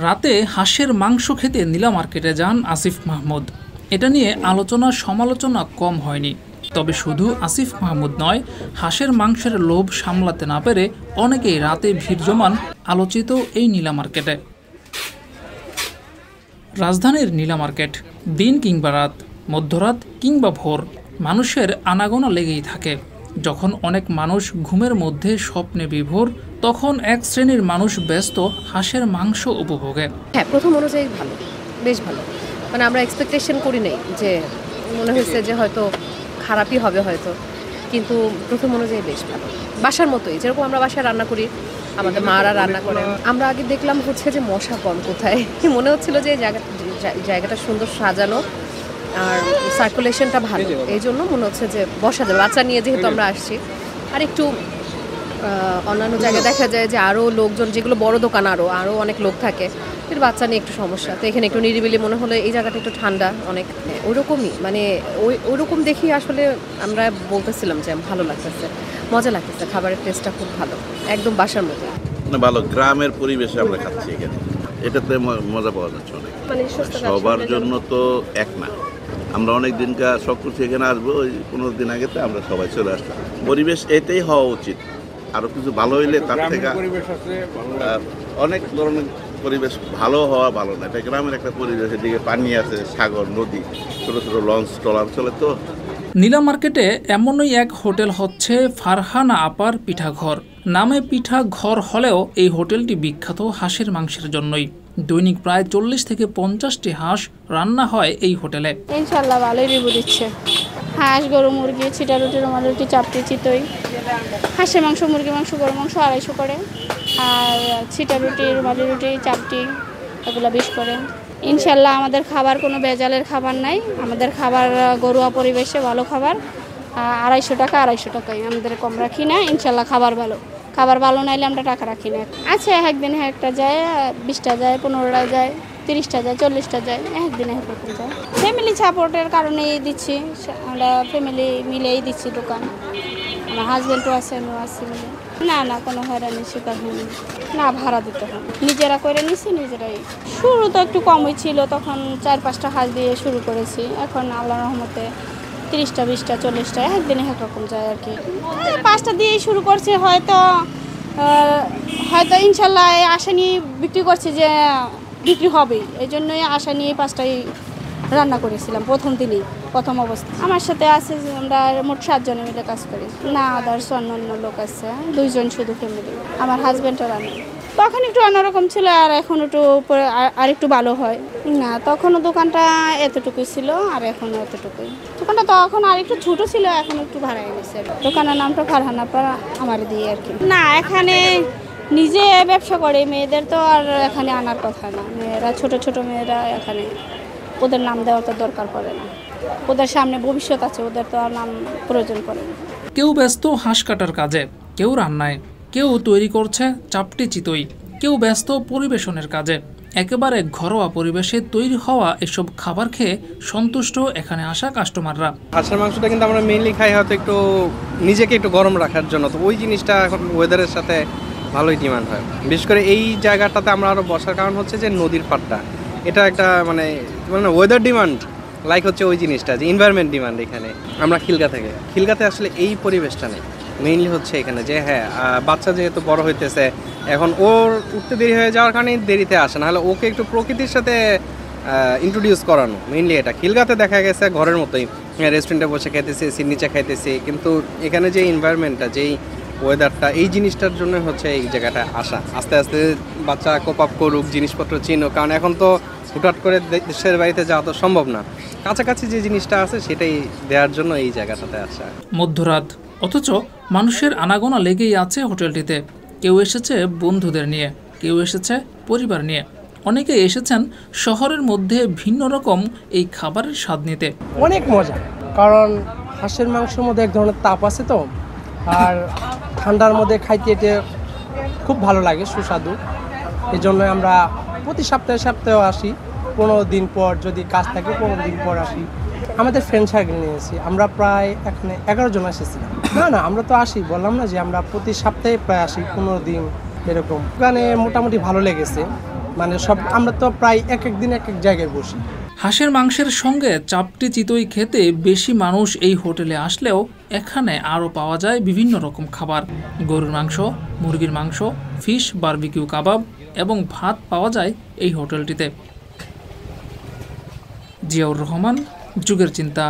রাতে হাঁসের মাংস খেতে নীলা মার্কেটে যান আসিফ মাহমুদ। এটা নিয়ে আলোচনা সমালোচনা কম হয়নি। তবে শুধু আসিফ মাহমুদ নয়, হাঁসের মাংসের লোভ সামলাতে না পেরে অনেকেই রাতে ভিড় জমান আলোচিত এই নীলা মার্কেটে। রাজধানীর নীলা মার্কেট দিন কিংবা রাত, মধ্যরাত কিংবা ভোর, মানুষের আনাগোনা লেগেই থাকে। যখন অনেক মানুষ ঘুমের মধ্যে স্বপ্নে বিভোর, তখন এক শ্রেণীর মানুষ ব্যস্ত হাঁসের মাংস উপভোগে। হ্যাঁ, প্রথম অনুযায়ী ভালো, বেশ ভালো। মানে আমরা এক্সপেকটেশন করি নাই যে, মনে হয়েছে যে হয়তো খারাপই হবে হয়তো, কিন্তু প্রথম অনুযায়ী বেশ ভালো। বাসার মতোই, যেরকম আমরা বাসায় রান্না করি, আমাদের মারা রান্না করে। আমরা আগে দেখলাম হচ্ছে যে মশা কম কোথায়, মনে হচ্ছিল যে জায়গাটা সুন্দর সাজানো আর সার্কুলেশনটা ভালো, এই জন্য মনে হচ্ছে যে বসা যাবে। বাচ্চা নিয়ে যেহেতু আমরা আসছি, আর একটু অন্যান্য জায়গায় দেখা যায় যে আরও লোকজন, যেগুলো বড় দোকান আরও অনেক লোক থাকে, কিন্তু বাচ্চা নিয়ে একটু সমস্যা। তো এখানে একটু নিরিবিলি মনে হলো, এই জায়গাটা একটু ঠান্ডা অনেক, ওইরকমই মানে ওইরকম দেখি আসলে আমরা বলতেছিলাম যে ভালো লাগতেছে, মজা লাগতেছে, খাবারের টেস্টটা খুব ভালো, একদম বাসার মতো ভালো। গ্রামের পরিবেশে আমরা খাচ্ছি এখানে, এটাতে মজা পাওয়া যাচ্ছে অনেক। মানে সবার জন্য তো এক না, আমরা অনেক দিনকার শখ করছি এখানে আসবো, ওই 15 দিন আগে আমরা সবাই চলে আসলাম। পরিবেশ এটাই হওয়া উচিত, আরো কিছু ভালো হইলে তার থেকে অনেক ধরনের পরিবেশ ভালো হওয়া ভালো না। এটা গ্রামের একটা পরিবেশ, এদিকে পানি আছে, সাগর, নদী, ছোট ছোট লঞ্চ ট্রলার চলে। তো নীলা মার্কেটে এমনই এক হোটেল হচ্ছে ফারহানা আপার পিঠাঘর। নামে পিঠা ঘর হলেও এই হোটেলটি বিখ্যাত হাঁসের মাংসের জন্যই। দৈনিক প্রায় 40 থেকে 50টি হাঁস রান্না হয় এই হোটেলে। ইনশাল্লাহ ভালোই রিভিউ দিচ্ছে। হাঁস, গরু, মুরগি, ছিটা রুটি, রুমাল রুটি, চাপটি, চিতই, হাঁসের মাংস, মুরগি মাংস, গরু মাংস 250 করে, আর ছিটা রুটি, রুমালি রুটি, চাপটি এগুলো 20 করে। ইনশাল্লাহ আমাদের খাবার কোনো বেজালের খাবার নাই, আমাদের খাবার ঘরোয়া পরিবেশে ভালো খাবার। 250 টাকা 250 টাকাই, আমাদের কম রাখি না। ইনশাল্লাহ খাবার ভালো নাইলে আমরা টাকা রাখি না। আচ্ছা, একদিনে একটা যায়, 20টা যায়, 15টা যায়, 30টা যায়, 40টা যায়, একদিনে এরকম যায়। ফ্যামিলি সাপোর্টের কারণেই দিচ্ছি, আমরা ফ্যামিলি মিলেই দিচ্ছি দোকান। আমার হাজব্যান্ডও আছে, আমিও আছি মিলে। না কোনো হয়রানির শিকার হয়নি, না ভাড়া দিতে হয়, নিজেরা করে নিছি নিজেরাই। শুরু তো একটু কমই ছিল, তখন 4-5টা হাঁস দিয়ে শুরু করেছি। এখন আল্লাহর রহমতে 30টা, 20টা, 40টা একদিনে একরকম যায় আর কি। 5টা দিয়েই শুরু করছি, হয়তো ইনশাল্লাহ আশা নিয়ে বিক্রি করছি যে বিক্রি হবেই, এই জন্যই আশা নিয়ে 5টাই রান্না করেছিলাম প্রথম দিনই, প্রথম অবস্থা। আমার সাথে আছে যে আমরা মোট 7 জনে মিলে কাজ করি। না, আদার্স অন্য লোক আছে, 2 জন শুধু ফ্যামিলি। আমার হাজব্যান্ডও রান্না। তখন একটু অন্যরকম ছিল, আর এখন একটু আর একটু ভালো হয়। না, তখনও দোকানটা এতটুকুই ছিল, আর এখনও এতটুকুই। দোকানটা তখন আর একটু ছোটো ছিল, এখন একটু ভাড়া এনেছে। দোকানের নামটা ফারহানা আপা আমার দিয়ে আর কি। না, এখানে নিজে ব্যবসা করে, মেয়েদের তো আর এখানে আনার কথা না। মেয়েরা ছোট মেয়েরা এখানে, ওদের নাম দেওয়ার তো দরকার পড়ে না, ওদের সামনে ভবিষ্যৎ আছে, ওদের তো আর নাম প্রয়োজন পড়ে না। কেউ ব্যস্ত হাঁস কাটার কাজে, কেউ রান্নায়, কেউ তৈরি করছে চাপটি চিতই, কেউ ব্যস্ত পরিবেশনের কাজে। একেবারে ঘরোয়া পরিবেশে তৈরি হওয়া এসব খাবার খেয়ে সন্তুষ্ট এখানে আসা কাস্টমাররা। হাঁসের মাংসটা কিন্তু আমরা মেইনলি খাই হয়তো একটু নিজেকে একটু গরম রাখার জন্য, তো ওই জিনিসটা এখন ওয়েদারের সাথে ভালোই ডিমান্ড হয়। বিশেষ করে এই জায়গাটাতে আমরা আরও বসার কারণ হচ্ছে যে নদীর পাড়টা, এটা একটা মানে ওয়েদার ডিমান্ড লাইক হচ্ছে ওই জিনিসটা, যে এনভায়রনমেন্ট ডিমান্ড। এখানে আমরা খিলগাতে আসলে এই পরিবেশটা নেই। মেইনলি হচ্ছে এখানে যে হ্যাঁ, বাচ্চা যেহেতু বড় হইতেছে, এখন ওর উঠতে দেরি হয়ে যাওয়ার কারণে দেরিতে আসে, নাহলে ওকে একটু প্রকৃতির সাথে ইন্ট্রোডিউস করানো, মেইনলি এটা। খিলগাতে দেখা গেছে ঘরের মতোই, রেস্টুরেন্টে বসে খাইতেছি, সিট নিচে খাইতেছি, কিন্তু এখানে যে এনভায়রনমেন্টটা, যেই ওয়েদারটা, এই জিনিসটার জন্য হচ্ছে এই জায়গাটা আসা। আস্তে আস্তে বাচ্চা কোপ আপ করুক, জিনিসপত্র চিনুক, কারণ এখন তো হুটহাট করে দেশের বাড়িতে যাওয়া তো সম্ভব না। কাছাকাছি যে জিনিসটা আছে সেটাই দেওয়ার জন্য এই জায়গাটাতে আসা। মধ্যরাত, অথচ মানুষের আনাগোনা লেগেই আছে হোটেলটিতে। কেউ এসেছে বন্ধুদের নিয়ে, কেউ এসেছে পরিবার নিয়ে, অনেকে এসেছেন শহরের মধ্যে ভিন্ন রকম এই খাবারের স্বাদ নিতে। অনেক মজা, কারণ হাঁসের মাংসের মধ্যে এক ধরনের তাপ আছে তো, আর ঠান্ডার মধ্যে খাইতে এটা খুব ভালো লাগে, সুস্বাদু। এই জন্য আমরা প্রতি সপ্তাহে আসি, 15 দিন পর যদি কাজ থাকে 15 দিন পর আসি। আমাদের ফ্রেন্ড সার্কেল নিয়েছি, আমরা প্রায় এখানে 11 জন এসেছিলাম। না আমরা তো আসি, বললাম না যে আমরা প্রতি সপ্তাহে প্রায় আসি, 15 দিন এরকম। ওখানে মোটামুটি ভালো লেগেছে, মানে সব আমরা তো প্রায় এক এক দিন এক এক জায়গায় বসি। হাঁসের মাংসের সঙ্গে চাপটি চিতই খেতে বেশি মানুষ এই হোটেলে আসলেও এখানে আরও পাওয়া যায় বিভিন্ন রকম খাবার। গরুর মাংস, মুরগির মাংস, ফিশ বারবিকিউ কাবাব এবং ভাত পাওয়া যায় এই হোটেলটিতে। জিয়াউর রহমান, যুগের চিন্তা।